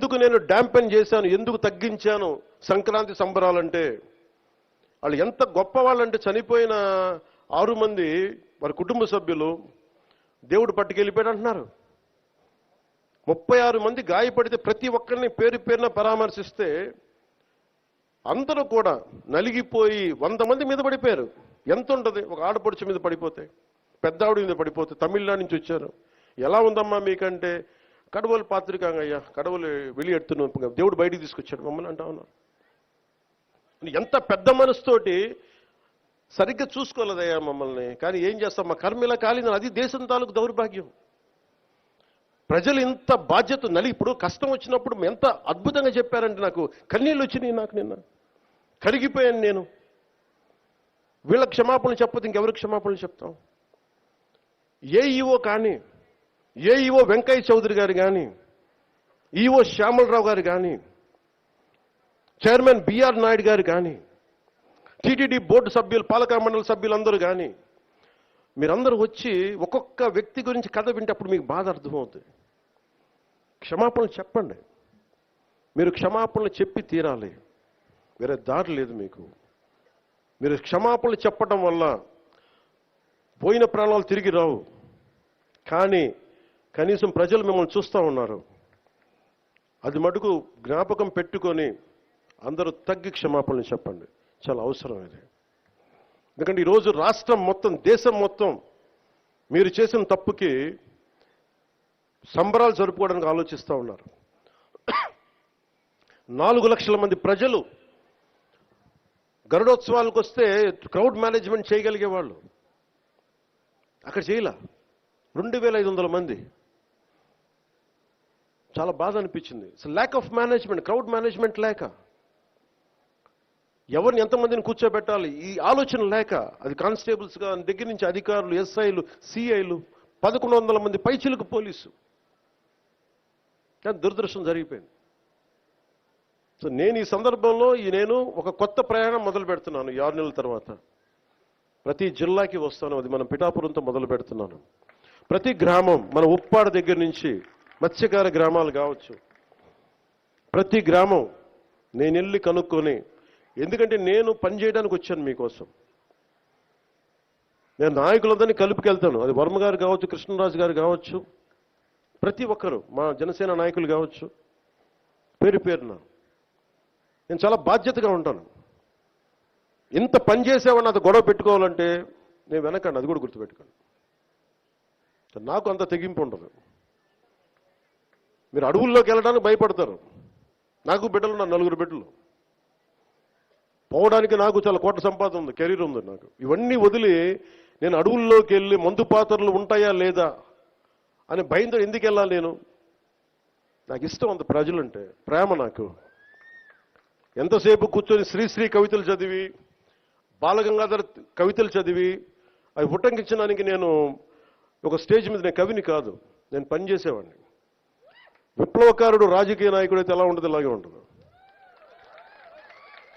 ఎందుకు నేను డాంపెన్ చేశాను, ఎందుకు తగ్గించాను సంక్రాంతి సంబరాలంటే, వాళ్ళు ఎంత గొప్ప వాళ్ళంటే చనిపోయిన 6 మంది వారి కుటుంబ సభ్యులు దేవుడు పట్టుకెళ్ళిపోయాడు అంటున్నారు. 36 మంది గాయపడితే ప్రతి ఒక్కరిని పేరు పేరున పరామర్శిస్తే అందరూ కూడా నలిగిపోయి 100 మంది మీద పడిపోయారు. ఎంత ఉంటుంది ఒక ఆడపడుచు మీద పడిపోతే, పెద్ద ఆవిడ మీద పడిపోతే, తమిళనాడు నుంచి వచ్చారు. ఎలా ఉందమ్మా మీకంటే, కడవలు పాత్రికాంగ అయ్యా, కడవలు వెళ్ళి దేవుడు బయటికి తీసుకొచ్చాడు మమ్మల్ని అంటా ఉన్నారు. ఎంత పెద్ద మనసుతోటి సరిగ్గా చూసుకోలేదయ్యా మమ్మల్ని, కానీ ఏం చేస్తాం, మా కర్మ ఇలా కాలిందని. అది దేశం తాలూకు దౌర్భాగ్యం. ప్రజలు ఇంత బాధ్యత ఇప్పుడు కష్టం వచ్చినప్పుడు ఎంత అద్భుతంగా చెప్పారంటే నాకు కన్నీళ్ళు వచ్చినాయి. నాకు నిన్న కరిగిపోయాను నేను. వీళ్ళ క్షమాపణలు చెప్పదు ఇంకెవరికి క్షమాపణలు చెప్తాం? ఏఈఓ కానీ, ఏఈఓ వెంకయ్య చౌదరి గారు కానీ, ఈఓ శ్యామలరావు గారు కానీ, చైర్మన్ బిఆర్ నాయుడు గారు కానీ, టీటీడీ బోర్డు సభ్యులు, పాలకా మండలి సభ్యులందరూ కానీ, మీరందరూ వచ్చి ఒక్కొక్క వ్యక్తి గురించి కథ వింటప్పుడు మీకు బాధ అర్థమవుతుంది. క్షమాపణలు చెప్పండి. మీరు క్షమాపణలు చెప్పి తీరాలి, వేరే దారి లేదు మీకు. మీరు క్షమాపణలు చెప్పడం వల్ల పోయిన ప్రాణాలు తిరిగి రావు, కానీ కనీసం ప్రజలు మిమ్మల్ని చూస్తూ ఉన్నారు. అది మటుకు జ్ఞాపకం పెట్టుకొని అందరూ తగ్గి క్షమాపణలు చెప్పండి. చాలా అవసరం ఇది. ఎందుకంటే ఈరోజు రాష్ట్రం మొత్తం, దేశం మొత్తం మీరు చేసిన తప్పుకి సంబరాలు జరుపుకోవడానికి ఆలోచిస్తూ ఉన్నారు. 4 లక్షల మంది ప్రజలు గరుడోత్సవాలకు వస్తే క్రౌడ్ మేనేజ్మెంట్ చేయగలిగేవాళ్ళు, అక్కడ చేయలే. 2500 మంది. చాలా బాధ అనిపించింది. Lack of management, crowd management లేక, ఎవరిని ఎంతమందిని కూర్చోబెట్టాలి ఈ ఆలోచన లేక, అది కానిస్టేబుల్స్గా దగ్గర నుంచి అధికారులు, ఎస్ఐలు, సిఐలు, 1100 మంది పైచిలకు పోలీసు. కానీ దురదృష్టం జరిగిపోయింది. సో నేను ఈ సందర్భంలో నేను ఒక కొత్త ప్రయాణం మొదలు పెడుతున్నాను. 6 నెలల తర్వాత ప్రతి జిల్లాకి వస్తాను. అది మనం పిఠాపురంతో మొదలు పెడుతున్నాను. ప్రతి గ్రామం, మన ఉప్పాడ దగ్గర నుంచి మత్స్యకార గ్రామాలు కావచ్చు, ప్రతి గ్రామం నేను వెళ్ళి కనుక్కొని, ఎందుకంటే నేను పనిచేయడానికి వచ్చాను మీకోసం. నేను నాయకులందరినీ కలుపుకెళ్తాను. అది వర్మ గారు కావచ్చు, కృష్ణరాజు గారు కావచ్చు, ప్రతి ఒక్కరు, మా జనసేన నాయకులు కావచ్చు, పేరు పేరున నేను చాలా బాధ్యతగా ఉంటాను. ఇంత పని చేసేవాడిని అది గొడవ పెట్టుకోవాలంటే నేను వెనకండి, అది కూడా గుర్తుపెట్టుకోండి. నాకు అంత తెగింపు ఉండదు. మీరు అడవుల్లోకి వెళ్ళడానికి భయపడతారు. నాకు బిడ్డలు, నా 4 బిడ్డలు. పోవడానికి నాకు చాలా కోట్ల సంపాదన ఉంది, కెరీర్ ఉంది నాకు. ఇవన్నీ వదిలి నేను అడవుల్లోకి వెళ్ళి మందు పాత్రలు ఉంటాయా లేదా అని భయంతో ఎందుకు వెళ్ళాలి నేను? నాకు ఇష్టం అంత ప్రజలంటే, ప్రేమ నాకు. ఎంతసేపు కూర్చొని శ్రీశ్రీ కవితలు చదివి, బాలగంగాధర్ కవితలు చదివి అవి ఉటంకించడానికి నేను ఒక స్టేజ్ మీద, నేను కవిని కాదు, నేను పనిచేసేవాడిని. విప్లవకారుడు రాజకీయ నాయకుడు అయితే ఎలా ఉంటుంది, ఇలాగే ఉంటుంది.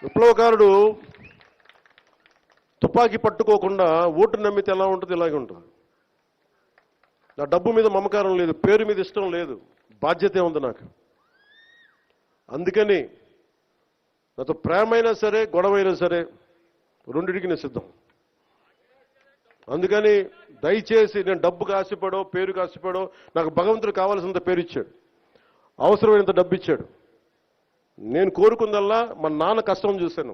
విప్లవకారుడు తుపాకీ పట్టుకోకుండా ఓటు నమ్మితే ఎలా ఉంటుంది, ఇలాగే ఉంటుంది. నా డబ్బు మీద మమకారం లేదు, పేరు మీద ఇష్టం లేదు, బాధ్యతే ఉంది నాకు. అందుకని నాతో ప్రేమైనా సరే, గొడవైనా సరే, రెండింటికి నేను సిద్ధం. అందుకని దయచేసి నేను డబ్బుకు ఆశపడో, పేరుకు ఆశపడో, నాకు భగవంతుడు కావాల్సినంత పేరు ఇచ్చాడు, అవసరమైనంత డబ్బు ఇచ్చాడు. నేను కోరుకుందల్లా మా నాన్న కష్టం చూశాను.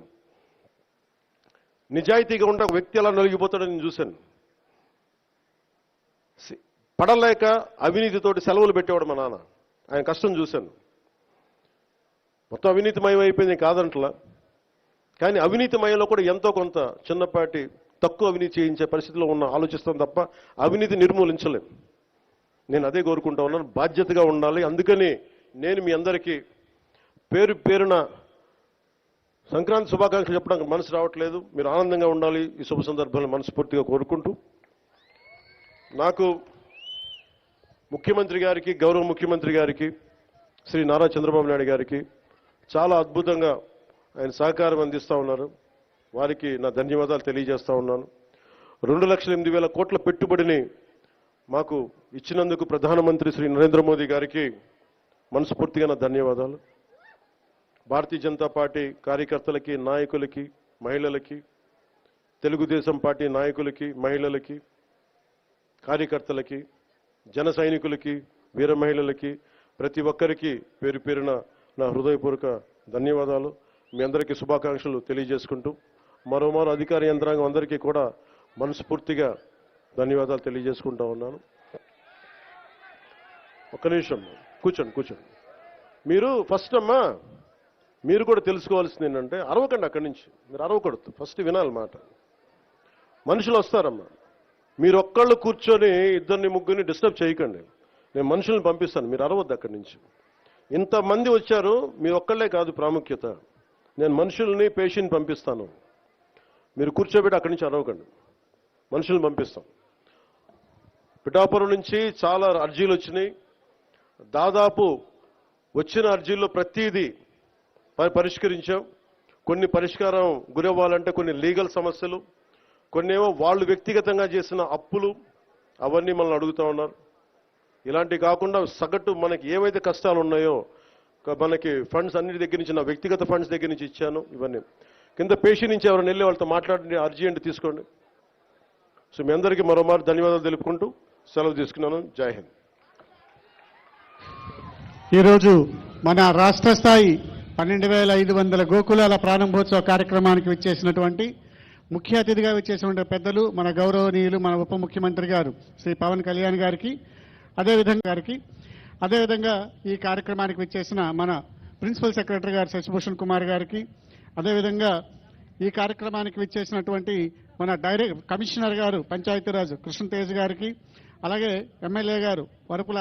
నిజాయితీగా ఉండే ఒక వ్యక్తి ఎలా నలిగిపోతాడని నేను చూశాను. పడలేక అవినీతితోటి సెలవులు పెట్టేవాడు మా నాన్న, ఆయన కష్టం చూశాను. మొత్తం అవినీతిమయం అయిపోయింది కాదంటలా, కానీ అవినీతిమయంలో కూడా ఎంతో కొంత చిన్నపాటి తక్కువ అవినీతి చేయించే పరిస్థితిలో ఆలోచిస్తాం తప్ప అవినీతి నిర్మూలించలేం. నేను అదే కోరుకుంటా ఉన్నాను, బాధ్యతగా ఉండాలి. అందుకని నేను మీ అందరికీ పేరు పేరున సంక్రాంతి శుభాకాంక్షలు చెప్పడానికి మనసు రావట్లేదు. మీరు ఆనందంగా ఉండాలి ఈ శుభ సందర్భంలో మనస్ఫూర్తిగా కోరుకుంటూ, నాకు ముఖ్యమంత్రి గారికి, గౌరవ ముఖ్యమంత్రి గారికి, శ్రీ నారా చంద్రబాబు నాయుడు గారికి చాలా అద్భుతంగా ఆయన సహకారం అందిస్తూ ఉన్నారు. వారికి నా ధన్యవాదాలు తెలియజేస్తూ ఉన్నాను. 2,08,000 కోట్ల పెట్టుబడిని మాకు ఇచ్చినందుకు ప్రధానమంత్రి శ్రీ నరేంద్ర మోదీ గారికి మనస్ఫూర్తిగా నా ధన్యవాదాలు. భారతీయ జనతా పార్టీ కార్యకర్తలకి, నాయకులకి, మహిళలకి, తెలుగుదేశం పార్టీ నాయకులకి, మహిళలకి, కార్యకర్తలకి, జన సైనికులకి, వీర మహిళలకి, ప్రతి ఒక్కరికి పేరు పేరున నా హృదయపూర్వక ధన్యవాదాలు. మీ అందరికీ శుభాకాంక్షలు తెలియజేసుకుంటూ మరోమారు అధికార యంత్రాంగం అందరికీ కూడా మనస్ఫూర్తిగా ధన్యవాదాలు తెలియజేసుకుంటా ఉన్నాను. ఒక్క నిమిషం కూర్చోండి. మీరు ఫస్ట్ అమ్మా, మీరు కూడా తెలుసుకోవాల్సింది ఏంటంటే అరవకండి. అక్కడి నుంచి మీరు అరవకూడదు, ఫస్ట్ వినాలి మాట. మనుషులు వస్తారమ్మా, మీరు ఒక్కళ్ళు కూర్చొని ఇద్దరిని ముగ్గురిని డిస్టర్బ్ చేయకండి. నేను మనుషుల్ని పంపిస్తాను, మీరు అరవద్దు అక్కడి నుంచి. ఇంతమంది వచ్చారు, మీరు ఒక్కళ్ళే కాదు ప్రాముఖ్యత. నేను మనుషుల్ని, పేషెంట్ పంపిస్తాను. మీరు కూర్చోబెట్టి అక్కడి నుంచి అరవకండి, మనుషుల్ని పంపిస్తాం. పిఠాపురం నుంచి చాలా అర్జీలు వచ్చినాయి. దాదాపు వచ్చిన అర్జీల్లో ప్రతిదీ పరిష్కరించాం. కొన్ని పరిష్కారం గురవ్వాలంటే కొన్ని లీగల్ సమస్యలు, కొన్ని ఏమో వాళ్ళు వ్యక్తిగతంగా చేసిన అప్పులు, అవన్నీ మనల్ని అడుగుతూ ఉన్నారు. ఇలాంటివి కాకుండా సగటు మనకి ఏవైతే కష్టాలు ఉన్నాయో, మనకి ఫండ్స్ అన్నిటి దగ్గర నుంచి, నా వ్యక్తిగత ఫండ్స్ దగ్గర నుంచి ఇచ్చాను. ఇవన్నీ కింద పేషెంట్ నుంచి ఎవరైనా వెళ్ళి వాళ్ళతో మాట్లాడి అర్జీ అంటే తీసుకోండి. సో మీ అందరికీ మరోమారు ధన్యవాదాలు తెలుపుకుంటూ సెలవు తీసుకున్నాను. జై హింద్. ఈరోజు మన రాష్ట్ర స్థాయి 12,500 గోకులాల ప్రారంభోత్సవ కార్యక్రమానికి విచ్చేసినటువంటి, ముఖ్య అతిథిగా విచ్చేసినటువంటి పెద్దలు, మన గౌరవనీయులు, మన ఉప ముఖ్యమంత్రి గారు శ్రీ పవన్ కళ్యాణ్ గారికి, అదేవిధంగా ఈ కార్యక్రమానికి విచ్చేసిన మన ప్రిన్సిపల్ సెక్రటరీ గారు శశిభూషణ్ కుమార్ గారికి, అదేవిధంగా ఈ కార్యక్రమానికి విచ్చేసినటువంటి మన కమిషనర్ గారు పంచాయతీరాజ్ కృష్ణతేజ్ గారికి, అలాగే ఎమ్మెల్యే గారు వరపుల